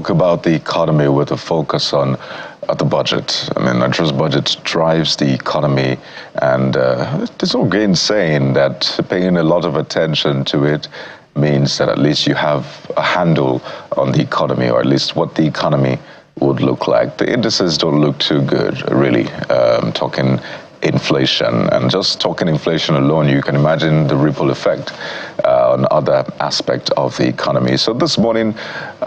talk about the economy with a focus on the budget. I mean, Nigeria's budget drives the economy, and there's no gainsaying that paying a lot of attention to it means that at least you have a handle on the economy, or at least what the economy would look like. The indices don't look too good, really. Talking inflation, and just talking inflation alone, you can imagine the ripple effect on other aspects of the economy. So this morning,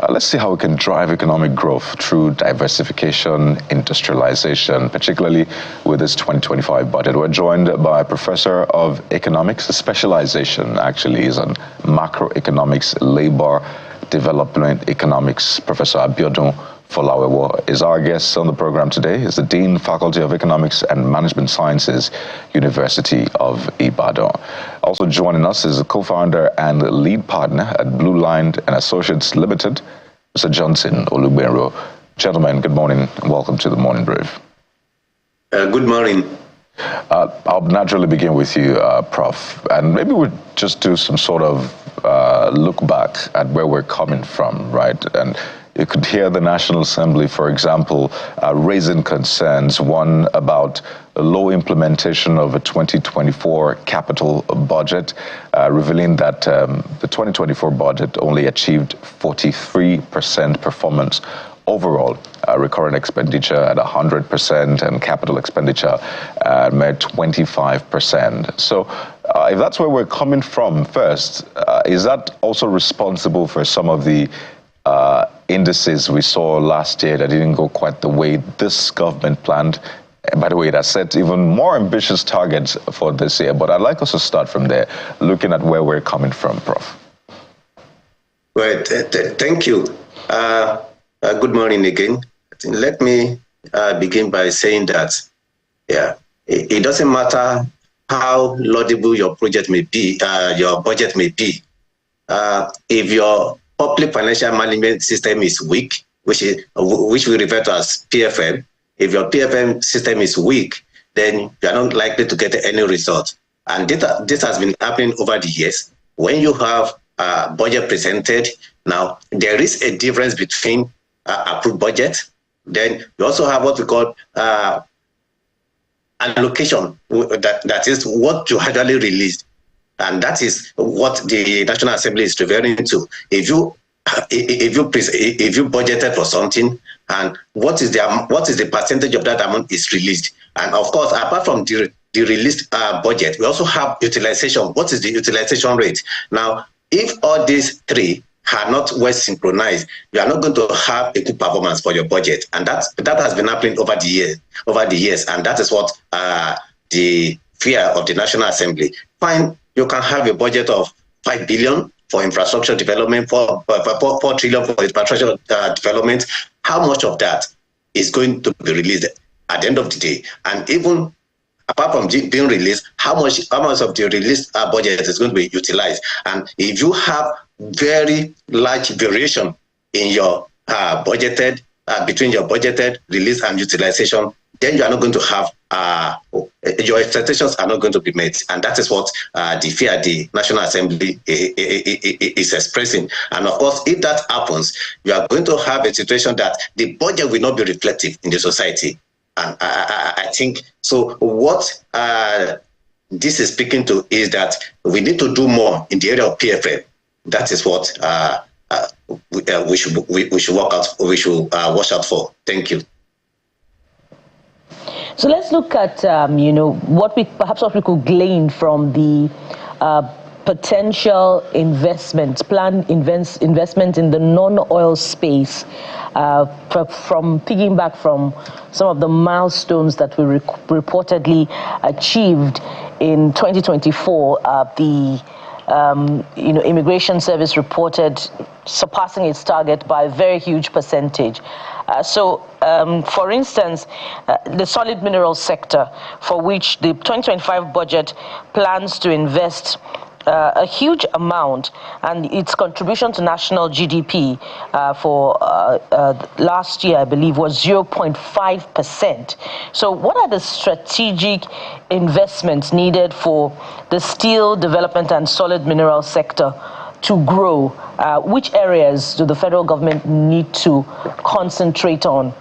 let's see how we can drive economic growth through diversification, industrialization, particularly with this 2025 budget. We're joined by a professor of economics. His specialization actually is on macroeconomics, labor development economics. Professor Abiodun Folawewo is our guest on the program today. He's the Dean, Faculty of Economics and Management Sciences, University of Ibadan. Also joining us is the co-founder and lead partner at Blue Line and Associates Limited, Mr. Johnson Olugbenro. Gentlemen, good morning and welcome to the Morning Brief. Good morning. I'll naturally begin with you, Prof. And maybe we'll just do some sort of look back at where we're coming from, right? And you could hear the National Assembly, for example, raising concerns, one about the low implementation of a 2024 capital budget, revealing that the 2024 budget only achieved 43% performance overall, recurrent expenditure at 100% and capital expenditure at 25%. So if that's where we're coming from first, is that also responsible for some of the indices we saw last year that didn't go quite the way this government planned? And by the way, that set even more ambitious targets for this year. But I'd like us to start from there, looking at where we're coming from, Prof. Well, thank you. Good morning again. Let me begin by saying that, it doesn't matter how laudable your project may be, your budget may be. If your public financial management system is weak, which we refer to as PFM, if your PFM system is weak, then you are not likely to get any result. And this has been happening over the years. When you have a budget presented, now there is a difference between approved budget. Then you also have what we call allocation, that is what you actually released. And that is what the National Assembly is referring to. If you budgeted for something, and what is the percentage of that amount is released? And of course, apart from the released budget, we also have utilization. What is the utilization rate? Now, if all these three are not well synchronized, you are not going to have a good performance for your budget, and that has been happening over the years, and that is what the fear of the National Assembly. Fine, you can have a budget of 5 billion for infrastructure development, 4 trillion for infrastructure development. How much of that is going to be released at the end of the day? And even apart from being released, how much of the released budget is going to be utilized? And if you have very large variation in your budgeted, between your budgeted, release and utilization, then you are not going to have, your expectations are not going to be met. And that is what the fear the National Assembly is expressing. And of course, if that happens, you are going to have a situation that the budget will not be reflective in the society. And I think, so what this is speaking to is that we need to do more in the area of PFM. That is what we should watch out for. Thank you. So let's look at what we could glean from the potential planned investment in the non-oil space, from piggyback from some of the milestones that we reportedly achieved in 2024. The Immigration Service reported surpassing its target by a very huge percentage. For instance, the solid mineral sector, for which the 2025 budget plans to invest a huge amount, and its contribution to national GDP for last year, I believe, was 0.5%. So what are the strategic investments needed for the steel development and solid mineral sector to grow, which areas do the federal government need to concentrate on?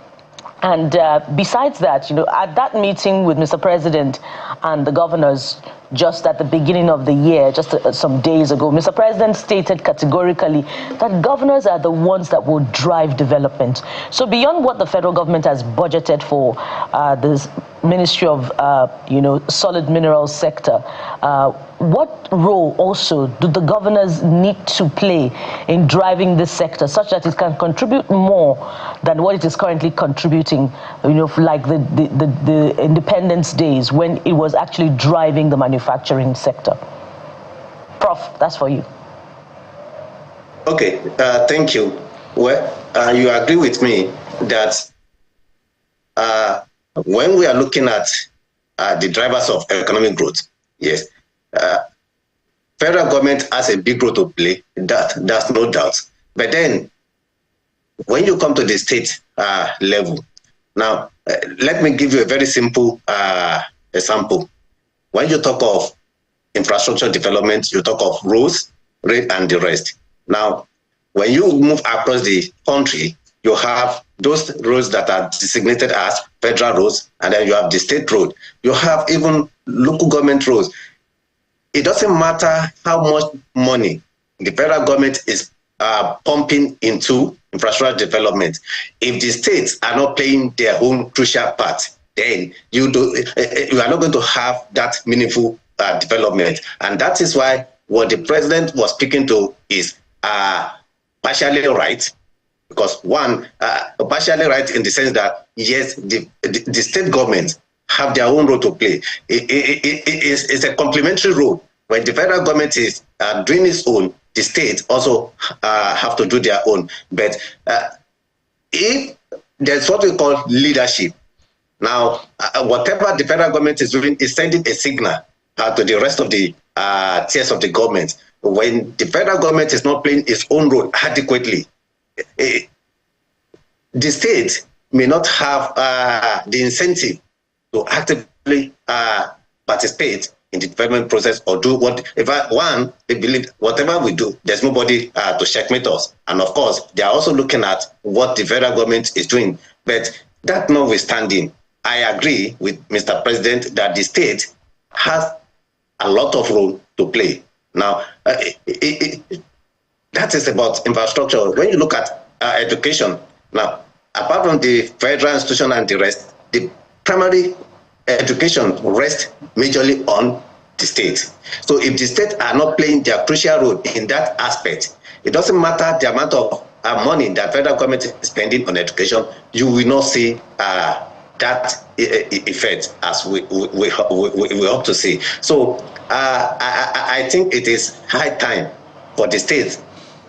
And besides that, at that meeting with Mr. President and the governors just at the beginning of the year, just some days ago, Mr. President stated categorically that governors are the ones that will drive development. So beyond what the federal government has budgeted for this Ministry of, Solid Minerals sector, what role also do the governors need to play in driving this sector such that it can contribute more than what it is currently contributing, like the independence days when it was actually driving the manufacturing sector? Prof, that's for you. Okay, thank you. Well, you agree with me that when we are looking at the drivers of economic growth, yes, federal government has a big role to play, that's no doubt. But then, when you come to the state level, now, let me give you a very simple example. When you talk of infrastructure development, you talk of roads, rail, and the rest. Now, when you move across the country, you have those roads that are designated as federal roads, and then you have the state road. You have even local government roads. It doesn't matter how much money the federal government is pumping into infrastructure development. If the states are not playing their own crucial part, then you are not going to have that meaningful development. And that is why what the president was speaking to is partially right. Because one, partially right in the sense that, yes, the state governments have their own role to play. It's a complementary role. When the federal government is doing its own, the states also have to do their own. But if there's what we call leadership, now, whatever the federal government is doing is sending a signal to the rest of the tiers of the government. When the federal government is not playing its own role adequately, the state may not have the incentive to actively participate in the development process or do one, they believe whatever we do, there's nobody to checkmate us. And of course, they are also looking at what the federal government is doing. But that notwithstanding, I agree with Mr. President that the state has a lot of role to play. Now, that is about infrastructure. When you look at education, now, apart from the federal institution and the rest, the primary education rests majorly on the state. So if the states are not playing their crucial role in that aspect, it doesn't matter the amount of money that federal government is spending on education, you will not see that effect as we hope to see. So I think it is high time for the states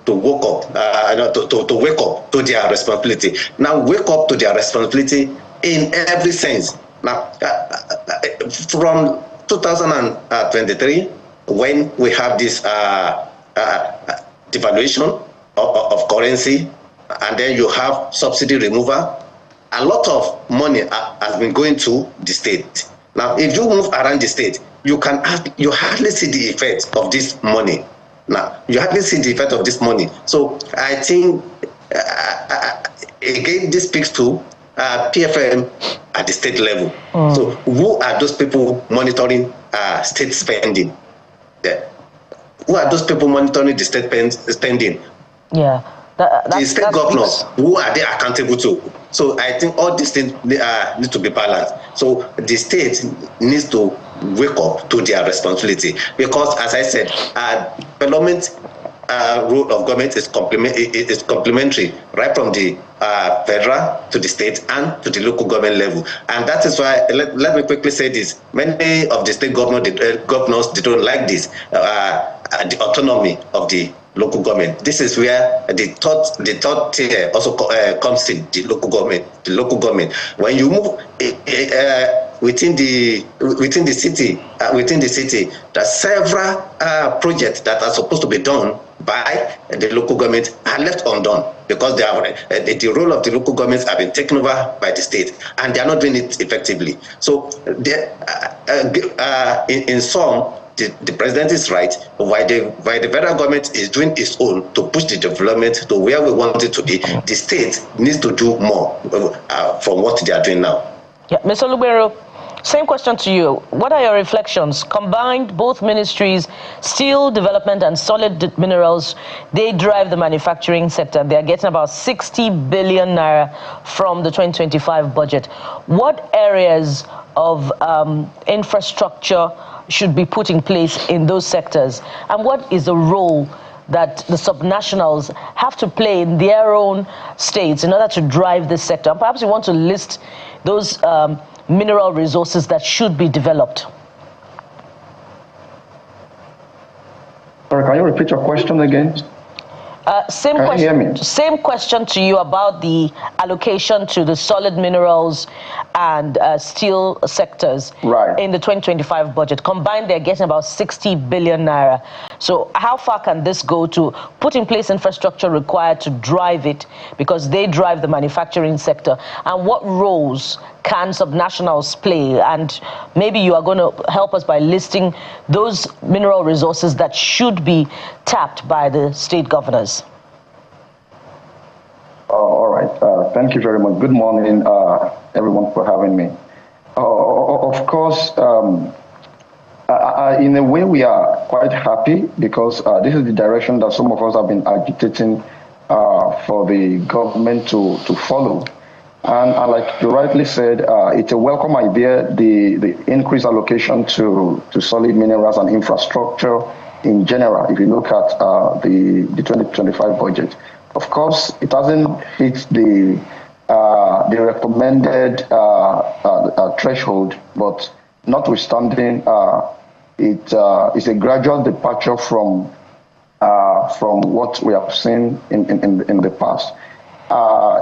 to wake up, to wake up to their responsibility. Now, wake up to their responsibility in every sense. Now, from 2023, when we have this devaluation of currency, and then you have subsidy removal, a lot of money has been going to the state. Now, if you move around the state, you hardly see the effect of this money. Now, you hardly see the effect of this money. So I think, again, this speaks to PFM at the state level. So who are those people monitoring state spending? Who are those people monitoring the state spending? Yeah. The state governors, who are they accountable to? So I think all these things need to be balanced. So the state needs to wake up to their responsibility, because, as I said, development role of government is complementary, right from the federal to the state and to the local government level. And that is why, let me quickly say this, many of the state governors, they don't like this, the autonomy of the local government. This is where the third tier also comes in, the local government. When you move within the city, there are several projects that are supposed to be done by the local government are left undone because they are, the role of the local governments have been taken over by the state, and they are not doing it effectively. So in sum, the president is right, while the federal government is doing its own to push the development to where we want it to be, the state needs to do more from what they are doing now. Yeah, Mr. Lubero, same question to you. What are your reflections? Combined, both ministries, steel development and solid minerals, they drive the manufacturing sector. They are getting about 60 billion naira from the 2025 budget. What areas of infrastructure should be put in place in those sectors? And what is the role that the subnationals have to play in their own states in order to drive this sector? And perhaps you want to list those mineral resources that should be developed. Sorry, can you repeat your question again? Same question to you about the allocation to the solid minerals and steel sectors in the 2025 budget. Combined, they're getting about 60 billion naira. So how far can this go to put in place infrastructure required to drive it, because they drive the manufacturing sector? And what roles can subnationals play? And maybe you are going to help us by listing those mineral resources that should be tapped by the state governors. All right. Thank you very much. Good morning, everyone, for having me. Of course, in a way, we are quite happy because this is the direction that some of us have been agitating for the government to follow. And like you rightly said, it's a welcome idea, the increased allocation to solid minerals and infrastructure in general. If you look at the 2025 budget, of course, it hasn't hit the recommended threshold, but notwithstanding, it is a gradual departure from what we have seen in the past.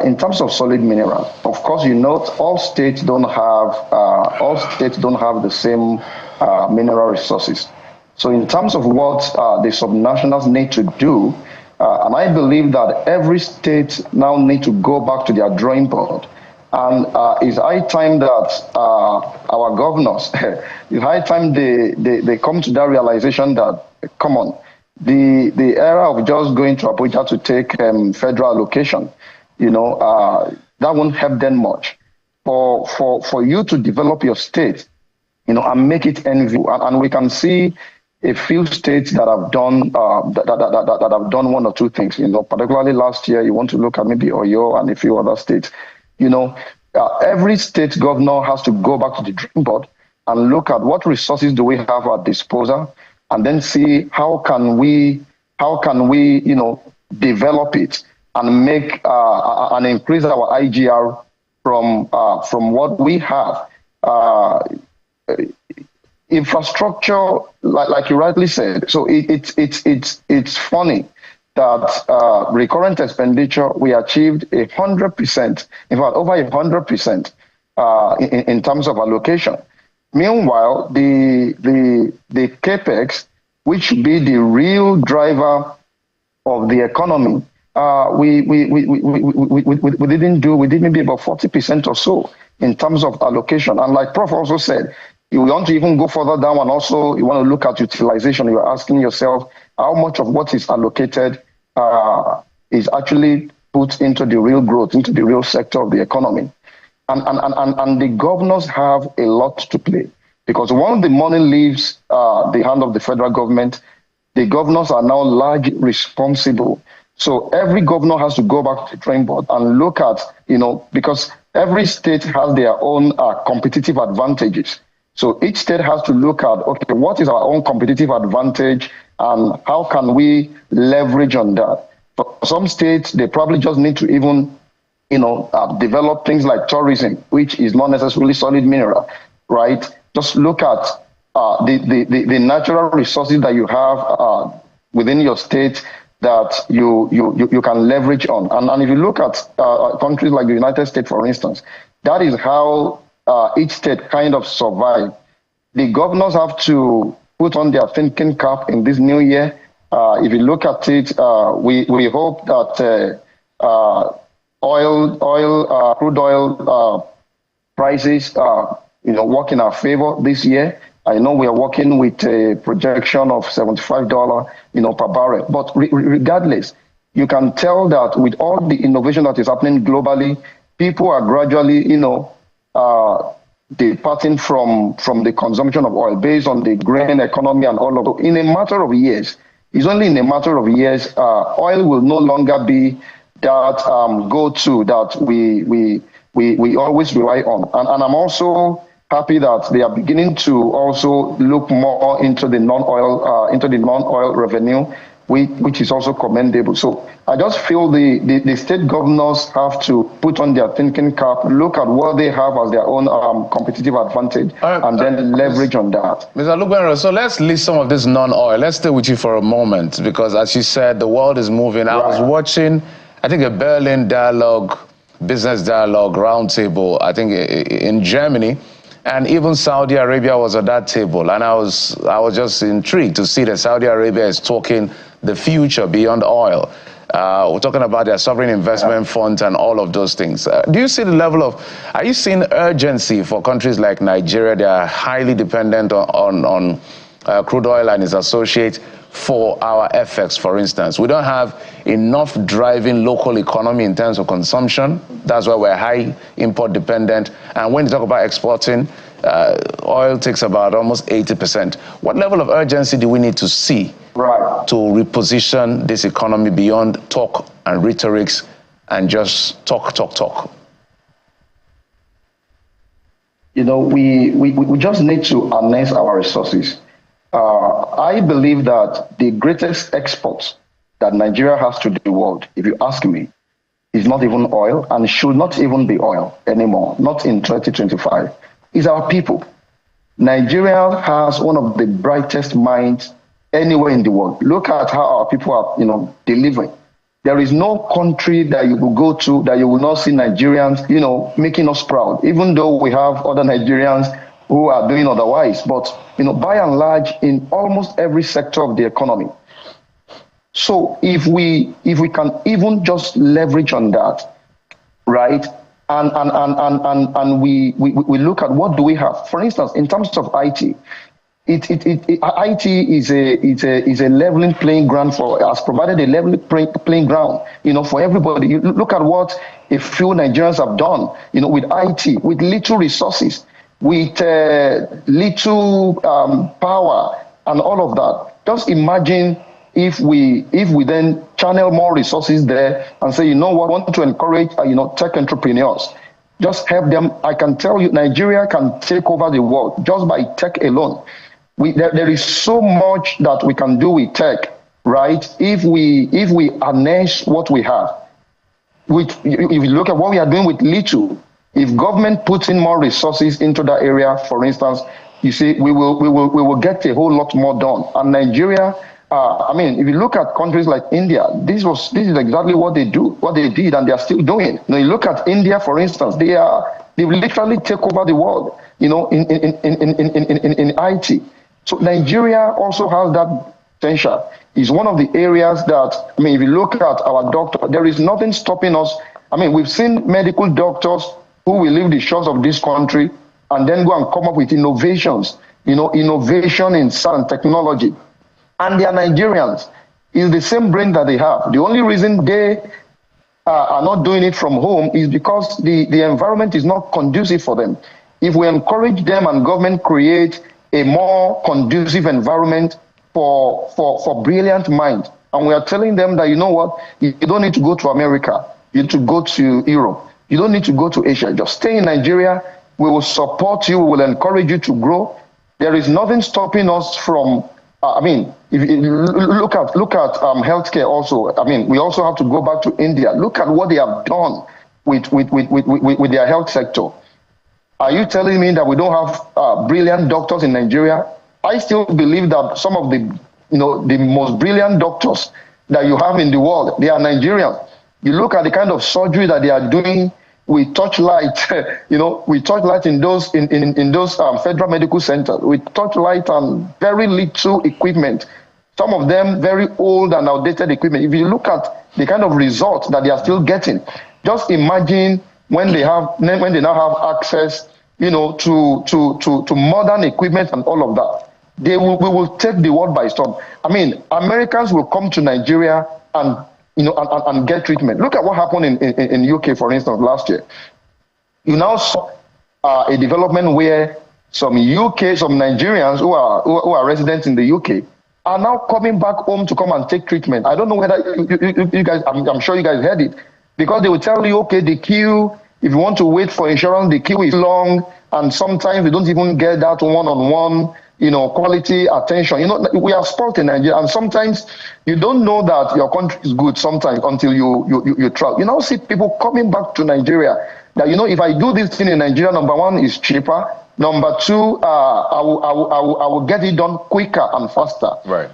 In terms of solid minerals, of course, all states don't have the same mineral resources. So in terms of what the subnationals need to do, and I believe that every state now need to go back to their drawing board. And it's high time that our governors, it's high time they come to that realization that, come on, the era of just going to Abuja to take federal allocation, that won't help them much. For you to develop your state, and make it enviable, and we can see a few states that have done that have done one or two things. Particularly last year, you want to look at maybe Oyo and a few other states. Every state governor has to go back to the drawing board and look at what resources do we have at disposal, and then see how can we develop it and make and increase our IGR from what we have. Infrastructure, like you rightly said. So it's funny that recurrent expenditure, we achieved 100%, in fact over 100% in terms of allocation. Meanwhile, the capex, which should be the real driver of the economy, we didn't be about 40% or so in terms of allocation. And like Prof also said, you want to even go further down, and also you want to look at utilization. You're asking yourself how much of what is allocated is actually put into the real growth, into the real sector of the economy. And the governors have a lot to play, because once the money leaves the hand of the federal government, the governors are now largely responsible. So every governor has to go back to the drawing board and look at, because every state has their own competitive advantages. So each state has to look at, okay, what is our own competitive advantage and how can we leverage on that? For some states, they probably just need to even, develop things like tourism, which is not necessarily solid mineral, right? Just look at the natural resources that you have within your state that you can leverage on. And if you look at countries like the United States, for instance, that is how each state kind of survive. The governors have to put on their thinking cap in this new year. If you look at it, we hope that crude oil prices, work in our favor this year. I know we are working with a projection of $75, per barrel. But regardless, you can tell that with all the innovation that is happening globally, people are gradually, departing from the consumption of oil based on the grain economy and all of it. In a matter of years, it's only in a matter of years, oil will no longer be that go-to that we always rely on. And I'm also happy that they are beginning to also look more into the non-oil revenue, which is also commendable. So I just feel the state governors have to put on their thinking cap, look at what they have as their own competitive advantage, and then leverage on that. Mr. Lugbenro, so let's list some of this non-oil. Let's stay with you for a moment, because as you said, the world is moving. I was watching, I think, a Berlin business dialogue roundtable, I think in Germany, and even Saudi Arabia was at that table. And I was just intrigued to see that Saudi Arabia is talking the future beyond oil. We're talking about their sovereign investment funds and all of those things. Do you see the level of, are you seeing urgency for countries like Nigeria? They are highly dependent on crude oil and its associates for our FX, for instance. We don't have enough driving local economy in terms of consumption. That's why we're high import dependent. And when you talk about exporting, oil takes about almost 80%. What level of urgency do we need to see to reposition this economy beyond talk and rhetorics and just talk? We just need to harness our resources. I believe that the greatest exports that Nigeria has to the world, if you ask me, is not even oil and should not even be oil anymore, not in 2025, is our people. Nigeria has one of the brightest minds anywhere in the world. Look at how our people are, delivering. There is no country that you will go to that you will not see Nigerians, making us proud, even though we have other Nigerians who are doing otherwise. But, by and large, in almost every sector of the economy. So if we can even just leverage on that, right? And we look at what do we have. For instance, in terms of IT, IT is a leveling playing ground has provided a leveling playing ground, for everybody. You look at what a few Nigerians have done, with IT, with little resources, with little power and all of that. Just imagine if we then channel more resources there and say, we want to encourage tech entrepreneurs. Just help them. I can tell you, Nigeria can take over the world just by tech alone. There is so much that we can do with tech, right? If we harness what we have. If you look at what we are doing with little, if government puts in more resources into that area, for instance, you see, we will get a whole lot more done. And Nigeria, if you look at countries like India, this is exactly what they did, and they are still doing. You look at India, for instance, they literally take over the world, in IT. So Nigeria also has that potential. It's one of the areas that, if you look at our doctor, there is nothing stopping us. We've seen medical doctors who will leave the shores of this country and then go and come up with innovations, innovation in science, technology. And they are Nigerians. It's the same brain that they have. The only reason they are not doing it from home is because the environment is not conducive for them. If we encourage them and government create a more conducive environment for brilliant minds, and we are telling them that, you don't need to go to America, you need to go to Europe, you don't need to go to Asia, just stay in Nigeria. We will support you, we will encourage you to grow. There is nothing stopping us from, if you look at healthcare also. We also have to go back to India. Look at what they have done with their health sector. Are you telling me that we don't have brilliant doctors in Nigeria? I still believe that some of the most brilliant doctors that you have in the world, they are Nigerian. You look at the kind of surgery that they are doing with torchlight, with torchlight in those federal medical centers, with torchlight and very little equipment. Some of them very old and outdated equipment. If you look at the kind of results that they are still getting, just imagine when they now have access to modern equipment and all of that, we will take the world by storm. I mean, Americans will come to Nigeria and and get treatment. Look at what happened in UK, for instance, last year. You now saw a development where some Nigerians who are residents in the UK are now coming back home to come and take treatment. I don't know whether you guys, I'm sure you guys heard it, because they will tell you, okay, the queue, if you want to wait for insurance, the queue is long, and sometimes we don't even get that one-on-one, quality attention. We are spoiled in Nigeria, and sometimes you don't know that your country is good sometimes until you travel. You now see people coming back to Nigeria that, if I do this thing in Nigeria, number one, is cheaper. Number two, I will get it done quicker and faster. Right.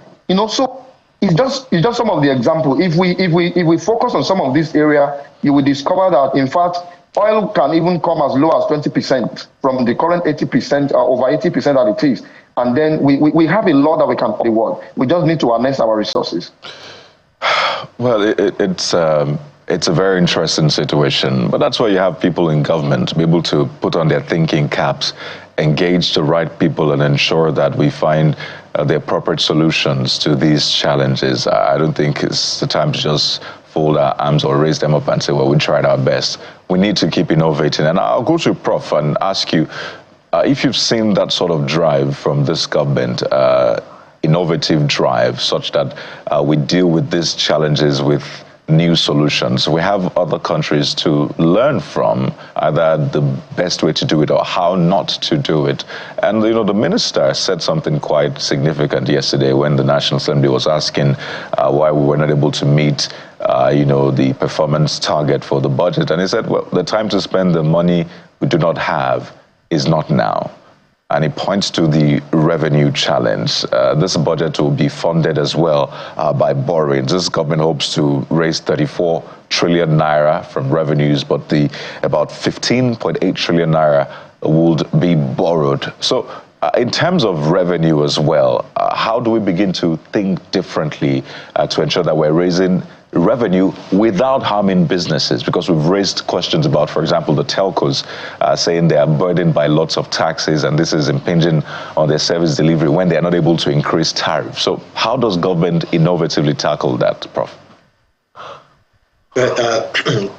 So it's just some of the example. If we focus on some of this area, you will discover that, in fact, oil can even come as low as 20% from the current 80%, over 80% that it is. And then we have a lot that we can reward. We just need to harness our resources. Well, it's a very interesting situation, but that's why you have people in government to be able to put on their thinking caps, engage the right people, and ensure that we find the appropriate solutions to these challenges. I don't think it's the time to just fold our arms or raise them up and say, well, we tried our best. We need to keep innovating. And I'll go to Prof and ask you, if you've seen that sort of drive from this government, innovative drive, such that we deal with these challenges with new solutions. We have other countries to learn from, either the best way to do it or how not to do it. And, the minister said something quite significant yesterday when the National Assembly was asking why we were not able to meet, the performance target for the budget. And he said, well, the time to spend the money we do not have is not now. And he points to the revenue challenge. This budget will be funded as well by borrowing. This government hopes to raise 34 trillion naira from revenues, but the about 15.8 trillion naira would be borrowed. So in terms of revenue as well, how do we begin to think differently to ensure that we're raising revenue without harming businesses? Because we've raised questions about, for example, the telcos saying they are burdened by lots of taxes and this is impinging on their service delivery when they are not able to increase tariffs. So how does government innovatively tackle that, Prof?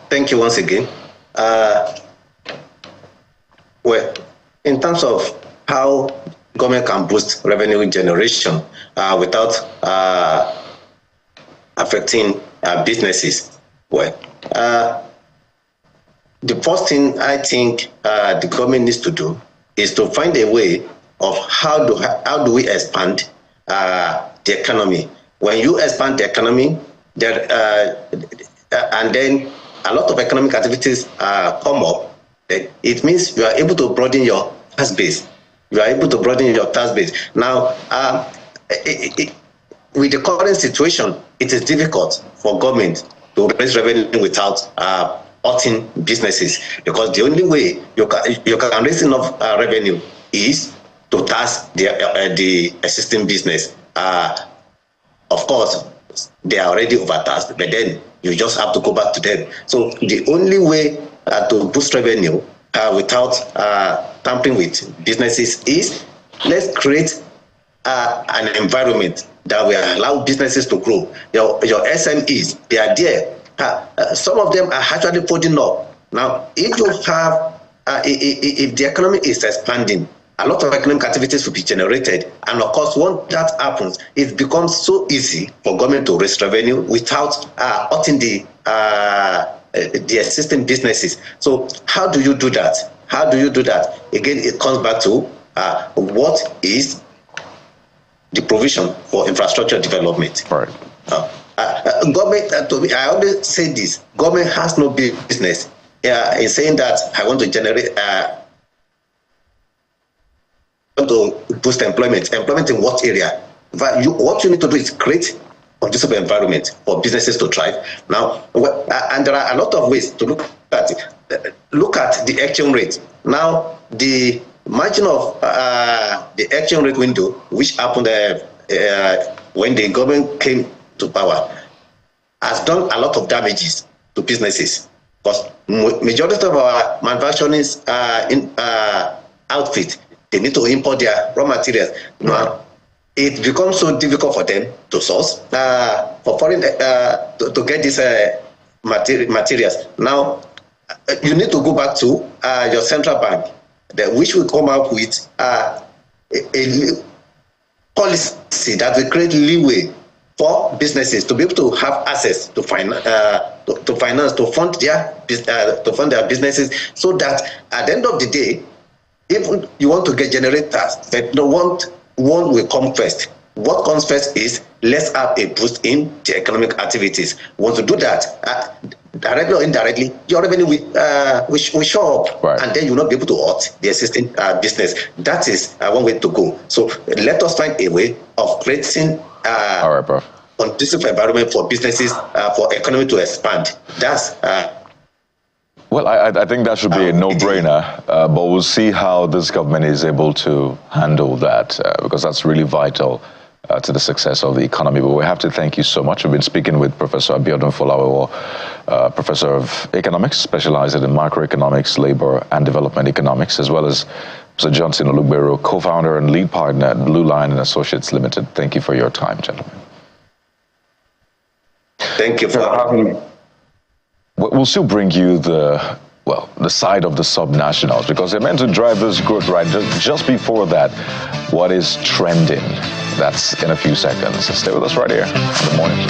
Thank you once again. Well, in terms of how government can boost revenue generation without affecting businesses, well, the first thing I think the government needs to do is to find a way of how do we expand the economy. When you expand the economy, and then a lot of economic activities come up, it means you are able to broaden your tax base. You are able to broaden your tax base. Now, with the current situation, it is difficult for government to raise revenue without hurting businesses, because the only way you can raise enough revenue is to tax the existing business. Of course, they are already overtaxed, but then you just have to go back to them. So the only way to boost revenue without tampering with businesses is, let's create an environment that will allow businesses to grow. Your SMEs, they are there. Some of them are actually folding up. Now, if you have, if the economy is expanding, a lot of economic activities will be generated. And of course, once that happens, it becomes so easy for government to raise revenue without hurting the existing businesses. So how do you do that? How do you do that? Again, it comes back to what is the provision for infrastructure development. Right. Government, I always say this, government has no business in saying that I want to generate, to boost employment. Employment in what area? What you need to do is create a conducive environment for businesses to thrive. Now, and there are a lot of ways to look at it. Look at the exchange rate. Now, the margin of the exchange rate window, which happened when the government came to power, has done a lot of damages to businesses. because majority of our manufacturing outfit, they need to import their raw materials. Now, it becomes so difficult for them to source for foreign to get these materials. Now, you need to go back to your central bank, which will come up with a policy that will create leeway for businesses to be able to have access to finance, to fund their businesses, so that at the end of the day, if you want to get generators, that one will come first. What comes first is, let's have a boost in the economic activities. Once you do that, directly or indirectly, your revenue will show up, right, and then you'll not be able to hurt the existing business. That is one way to go. So let us find a way of creating conducive environment for businesses, for economy to expand. That's well, I think that should be a no-brainer, but we'll see how this government is able to handle that, because that's really vital to the success of the economy. But we have to thank you so much. We've been speaking with Professor Abiodun Folawiwo, Professor of Economics, specializing in macroeconomics, labor and development economics, as well as Mr. Johnson Olugbero, co-founder and lead partner at Blue Line and Associates Limited. Thank you for your time, gentlemen. Thank you for having me. We'll still bring you the side of the subnationals, because they're meant to drive this growth, right? Just before that, what is trending? That's in a few seconds. Stay with us right here in the morning.